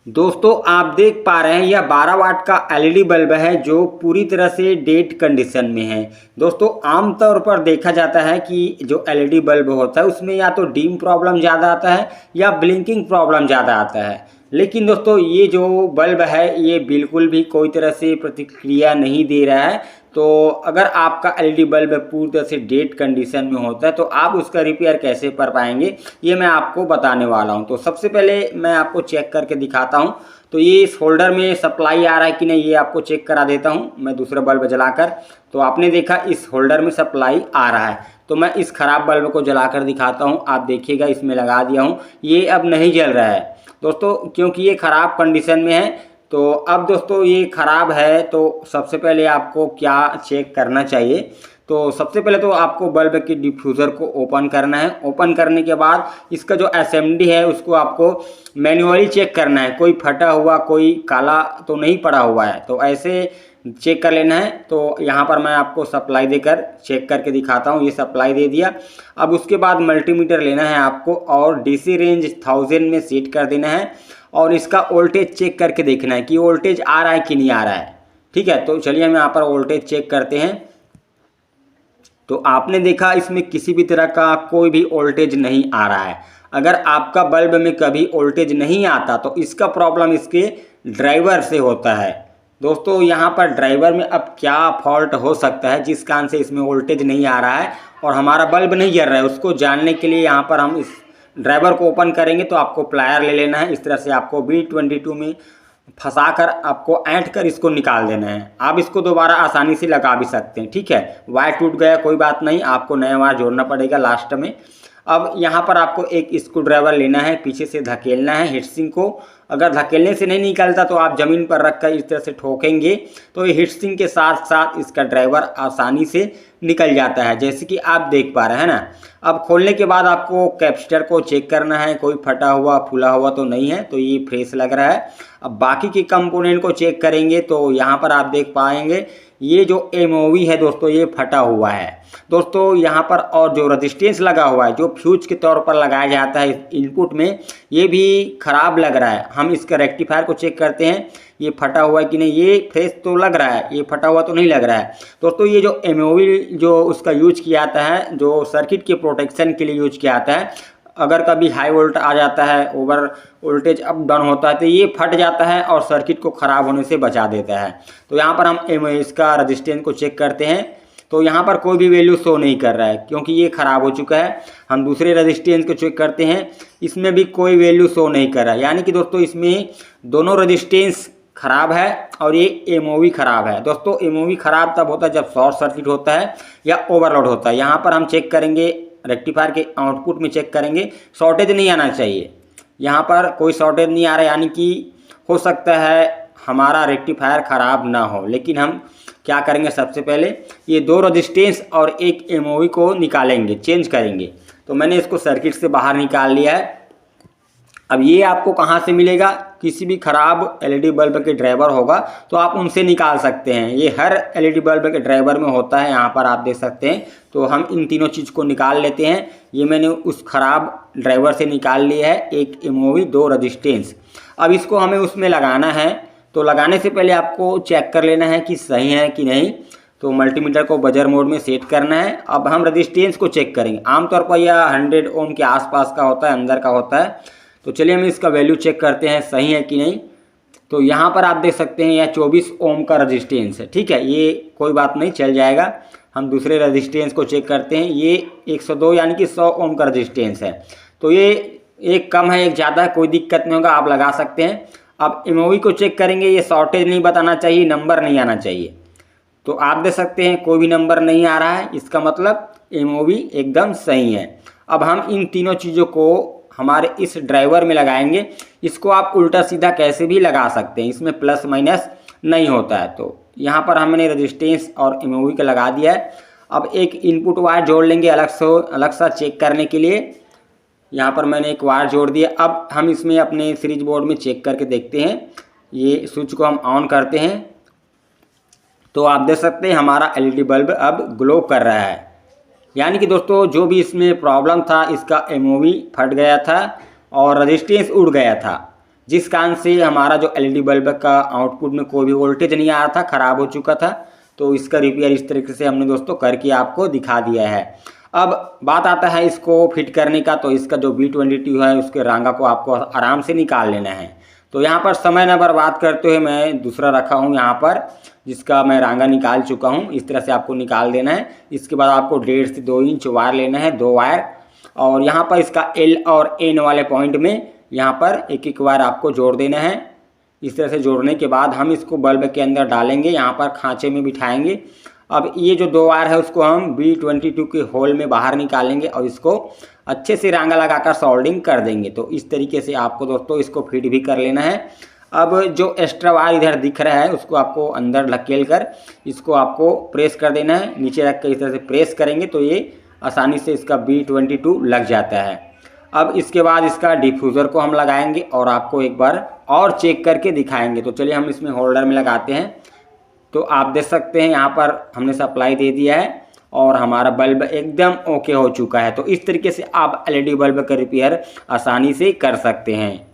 दोस्तों आप देख पा रहे हैं यह 12 वाट का एलईडी बल्ब है जो पूरी तरह से डेड कंडीशन में है। दोस्तों आमतौर पर देखा जाता है कि जो एलईडी बल्ब होता है उसमें या तो डीम प्रॉब्लम ज़्यादा आता है या ब्लिंकिंग प्रॉब्लम ज़्यादा आता है। लेकिन दोस्तों ये जो बल्ब है ये बिल्कुल भी कोई तरह से प्रतिक्रिया नहीं दे रहा है। तो अगर आपका एलईडी बल्ब पूरी तरह से डेड कंडीशन में होता है तो आप उसका रिपेयर कैसे कर पाएंगे ये मैं आपको बताने वाला हूं। तो सबसे पहले मैं आपको चेक करके दिखाता हूं। तो ये इस होल्डर में सप्लाई आ रहा है कि नहीं ये आपको चेक करा देता हूं मैं दूसरा बल्ब जलाकर। तो आपने देखा इस होल्डर में सप्लाई आ रहा है। तो मैं इस खराब बल्ब को जलाकर दिखाता हूँ। आप देखिएगा इसमें लगा दिया हूँ, ये अब नहीं जल रहा है दोस्तों क्योंकि ये ख़राब कंडीशन में है। तो अब दोस्तों ये ख़राब है तो सबसे पहले आपको क्या चेक करना चाहिए। तो सबसे पहले तो आपको बल्ब के डिफ्यूज़र को ओपन करना है। ओपन करने के बाद इसका जो असेंबली है उसको आपको मैन्युअली चेक करना है। कोई फटा हुआ कोई काला तो नहीं पड़ा हुआ है तो ऐसे चेक कर लेना है। तो यहाँ पर मैं आपको सप्लाई देकर चेक करके दिखाता हूँ। ये सप्लाई दे दिया। अब उसके बाद मल्टीमीटर लेना है आपको और डीसी रेंज 1000 में सेट कर देना है और इसका वोल्टेज चेक करके देखना है कि वोल्टेज आ रहा है कि नहीं आ रहा है। ठीक है, तो चलिए हम यहाँ पर वोल्टेज चेक करते हैं। तो आपने देखा इसमें किसी भी तरह का कोई भी वोल्टेज नहीं आ रहा है। अगर आपका बल्ब में कभी वोल्टेज नहीं आता तो इसका प्रॉब्लम इसके ड्राइवर से होता है। दोस्तों यहाँ पर ड्राइवर में अब क्या फॉल्ट हो सकता है जिस कारण से इसमें वोल्टेज नहीं आ रहा है और हमारा बल्ब नहीं जल रहा है, उसको जानने के लिए यहाँ पर हम इस ड्राइवर को ओपन करेंगे। तो आपको प्लायर ले लेना है। इस तरह से आपको B22 में फंसा कर आपको ऐंठ कर इसको निकाल देना है। आप इसको दोबारा आसानी से लगा भी सकते हैं। ठीक है, वायर टूट गया कोई बात नहीं, आपको नया वायर जोड़ना पड़ेगा लास्ट में। अब यहाँ पर आपको एक स्क्रू ड्राइवर लेना है, पीछे से धकेलना है हीटसिंक को। अगर धकेलने से नहीं निकलता तो आप ज़मीन पर रख कर इस तरह से ठोकेंगे तो ये हीटसिंक के साथ साथ इसका ड्राइवर आसानी से निकल जाता है, जैसे कि आप देख पा रहे हैं ना। अब खोलने के बाद आपको कैपेसिटर को चेक करना है, कोई फटा हुआ फूला हुआ तो नहीं है, तो ये फ्रेश लग रहा है। अब बाकी के कंपोनेंट को चेक करेंगे तो यहाँ पर आप देख पाएंगे ये जो MOV है दोस्तों ये फटा हुआ है दोस्तों यहाँ पर। और जो रजिस्टेंस लगा हुआ है जो फ्यूज के तौर पर लगाया जाता है इनपुट में, ये भी ख़राब लग रहा है। हम इसका रेक्टिफायर को चेक करते हैं ये फटा हुआ है कि नहीं। ये फ्रेश तो लग रहा है, ये फटा हुआ तो नहीं लग रहा है दोस्तों। ये जो MOV जो उसका यूज किया जाता है जो सर्किट के प्रोटेक्शन के लिए यूज किया जाता है, अगर कभी हाई वोल्ट आ जाता है, ओवर वोल्टेज अप डाउन होता है तो ये फट जाता है और सर्किट को ख़राब होने से बचा देता है। तो यहाँ पर हम इसका रजिस्टेंस को चेक करते हैं तो यहाँ पर कोई भी वैल्यू शो नहीं कर रहा है क्योंकि ये ख़राब हो चुका है। हम दूसरे रजिस्टेंस को चेक करते हैं, इसमें भी कोई वैल्यू शो नहीं कर रहा है। यानी कि दोस्तों इसमें दोनों रजिस्टेंस ख़राब है और ये MOV ख़राब है। दोस्तों MOV ख़राब तब होता है जब शॉर्ट सर्किट होता है या ओवरलोड होता है। यहाँ पर हम चेक करेंगे रेक्टिफायर के आउटपुट में चेक करेंगे, शॉर्टेज नहीं आना चाहिए। यहाँ पर कोई शॉर्टेज नहीं आ रहा है, यानी कि हो सकता है हमारा रेक्टिफायर ख़राब ना हो। लेकिन हम क्या करेंगे, सबसे पहले ये दो रजिस्टेंस और एक MOV को निकालेंगे, चेंज करेंगे। तो मैंने इसको सर्किट से बाहर निकाल लिया है। अब ये आपको कहाँ से मिलेगा, किसी भी ख़राब LED बल्ब के ड्राइवर होगा तो आप उनसे निकाल सकते हैं। ये हर LED बल्ब के ड्राइवर में होता है, यहाँ पर आप देख सकते हैं। तो हम इन तीनों चीज़ को निकाल लेते हैं। ये मैंने उस ख़राब ड्राइवर से निकाल लिया है, एक MOV 2 रजिस्टेंस। अब इसको हमें उसमें लगाना है। तो लगाने से पहले आपको चेक कर लेना है कि सही है कि नहीं। तो मल्टीमीटर को बजर मोड में सेट करना है। अब हम रजिस्टेंस को चेक करेंगे। आमतौर पर यह 100 ओम के आसपास का होता है, अंदर का होता है। तो चलिए हम इसका वैल्यू चेक करते हैं सही है कि नहीं। तो यहाँ पर आप देख सकते हैं यह 24 ओम का रजिस्टेंस है। ठीक है, ये कोई बात नहीं, चल जाएगा। हम दूसरे रजिस्टेंस को चेक करते हैं, ये 102 यानी कि 100 ओम का रजिस्टेंस है। तो ये एक कम है एक ज़्यादा है, कोई दिक्कत नहीं होगा, आप लगा सकते हैं। अब MOV को चेक करेंगे, ये शॉर्टेज नहीं बताना चाहिए, नंबर नहीं आना चाहिए। तो आप देख सकते हैं कोई भी नंबर नहीं आ रहा है, इसका मतलब MOV एकदम सही है। अब हम इन तीनों चीज़ों को हमारे इस ड्राइवर में लगाएंगे। इसको आप उल्टा सीधा कैसे भी लगा सकते हैं, इसमें प्लस माइनस नहीं होता है। तो यहाँ पर हमने रजिस्टेंस और MOV का लगा दिया है। अब एक इनपुट वायर जोड़ लेंगे अलग सा चेक करने के लिए। यहाँ पर मैंने एक वायर जोड़ दिया। अब हम इसमें अपने सीरीज बोर्ड में चेक करके देखते हैं। ये स्विच को हम ऑन करते हैं तो आप देख सकते हैं हमारा LED बल्ब अब ग्लो कर रहा है। यानी कि दोस्तों जो भी इसमें प्रॉब्लम था, इसका MOV फट गया था और रजिस्टेंस उड़ गया था। जिस कारण से हमारा जो एलईडी बल्ब का आउटपुट में कोई भी वोल्टेज नहीं आ रहा था, ख़राब हो चुका था। तो इसका रिपेयर इस तरीके से हमने दोस्तों करके आपको दिखा दिया है। अब बात आता है इसको फिट करने का। तो इसका जो B22 है उसके रांगा को आपको आराम से निकाल लेना है। तो यहाँ पर समय न बर्बाद करते हुए मैं दूसरा रखा हूँ यहाँ पर, जिसका मैं रांगा निकाल चुका हूँ। इस तरह से आपको निकाल देना है। इसके बाद आपको 1.5 से 2 इंच वायर लेना है, 2 वायर, और यहाँ पर इसका L और N वाले पॉइंट में यहाँ पर एक एक वायर आपको जोड़ देना है। इस तरह से जोड़ने के बाद हम इसको बल्ब के अंदर डालेंगे, यहाँ पर खांचे में बिठाएंगे। अब ये जो 2 वायर है उसको हम B22 के होल में बाहर निकालेंगे और इसको अच्छे से रांगा लगाकर सोल्डिंग कर देंगे। तो इस तरीके से आपको दोस्तों इसको फिट भी कर लेना है। अब जो एक्स्ट्रा वायर इधर दिख रहा है उसको आपको अंदर ढकेल कर इसको आपको प्रेस कर देना है। नीचे रख कर इस तरह से प्रेस करेंगे तो ये आसानी से इसका B22 लग जाता है। अब इसके बाद इसका डिफ्यूज़र को हम लगाएंगे और आपको एक बार और चेक करके दिखाएंगे। तो चलिए हम इसमें होल्डर में लगाते हैं। तो आप देख सकते हैं यहाँ पर हमने सप्लाई दे दिया है और हमारा बल्ब एकदम ओके हो चुका है। तो इस तरीके से आप एलईडी बल्ब का रिपेयर आसानी से कर सकते हैं।